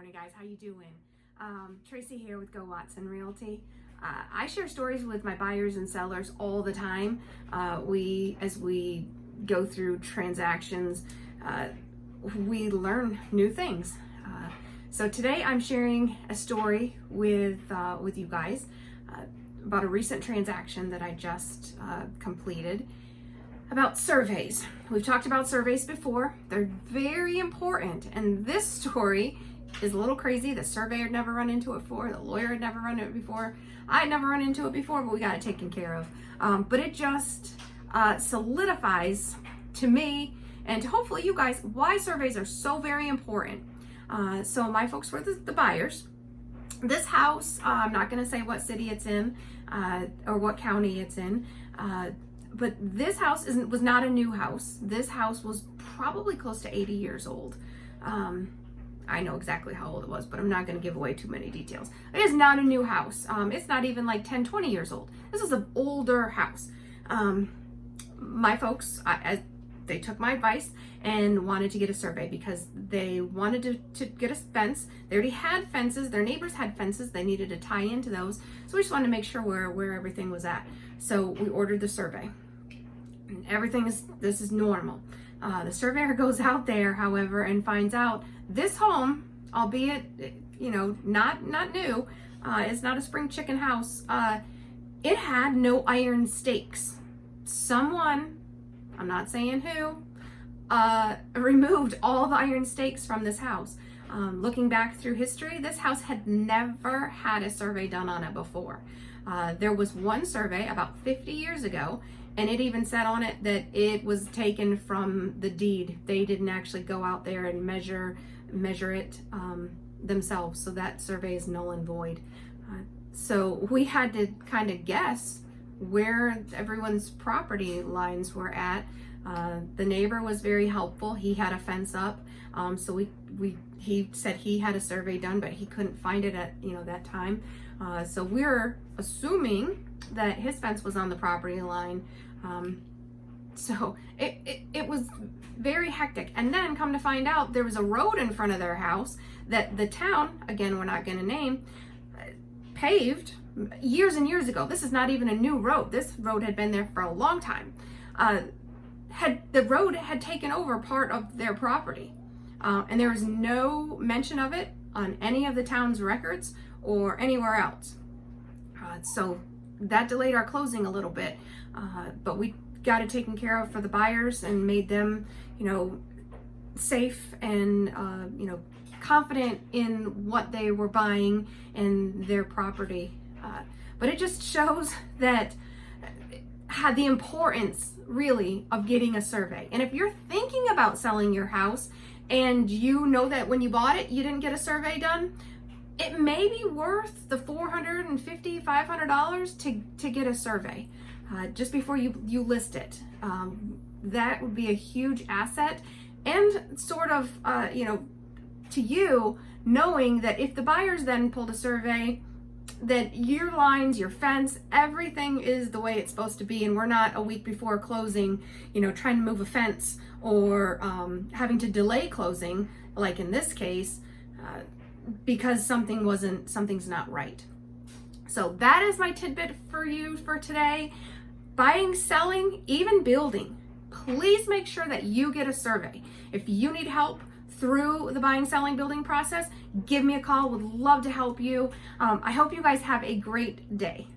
morning, guys. How you doing? Tracy here with Go Watson Realty. I share stories with my buyers and sellers all the time. As we go through transactions, we learn new things. So today I'm sharing a story with you guys about a recent transaction that I just completed about surveys. We've talked about surveys before. They're very important, and this story is a little crazy. The surveyor had never run into it before. The lawyer had never run into it before. I had never run into it before, but we got it taken care of. But it just solidifies to me and to hopefully you guys why surveys are so very important. So my folks were the buyers. This house, I'm not going to say what city it's in or what county it's in, but this house was not a new house. This house was probably close to 80 years old. I know exactly how old it was, but I'm not going to give away too many details. It is not a new house. It's not even like 10, 20 years old. This is an older house. My folks, they took my advice and wanted to get a survey because they wanted to get a fence. They already had fences. Their neighbors had fences. They needed to tie into those. So we just wanted to make sure where everything was at. So we ordered the survey. And this is normal. The surveyor goes out there, however, and finds out this home, albeit, not new, it's not a spring chicken house. It had no iron stakes. Someone, I'm not saying who, removed all the iron stakes from this house. Looking back through history, this house had never had a survey done on it before. There was one survey about 50 years ago, and it even said on it that it was taken from the deed. They didn't actually go out there and measure it themselves, so that survey is null and void. So we had to kind of guess where everyone's property lines were at. The neighbor was very helpful. He had a fence up, so he said he had a survey done, but he couldn't find it at that time. So we're assuming that his fence was on the property line. So it was very hectic. And then come to find out, there was a road in front of their house that the town, again, we're not going to name, paved years and years ago. This is not even a new road. This road had been there for a long time. The road had taken over part of their property. And there was no mention of it on any of the town's records or anywhere else. So that delayed our closing a little bit, but we got it taken care of for the buyers and made them, safe and, confident in what they were buying and their property. But it just shows that had the importance really of getting a survey. And if you're thinking about selling your house and you know that when you bought it, you didn't get a survey done, it may be worth the $450, $500 to get a survey just before you list it. That would be a huge asset, and sort of, to you, knowing that if the buyers then pulled a survey, that your lines, your fence, everything is the way it's supposed to be, and we're not a week before closing, trying to move a fence or having to delay closing, like in this case, because something's not right. So that is my tidbit for you for today. Buying, selling, even building, please make sure that you get a survey. If you need help through the buying, selling, building process, give me a call. Would love to help you. I hope you guys have a great day.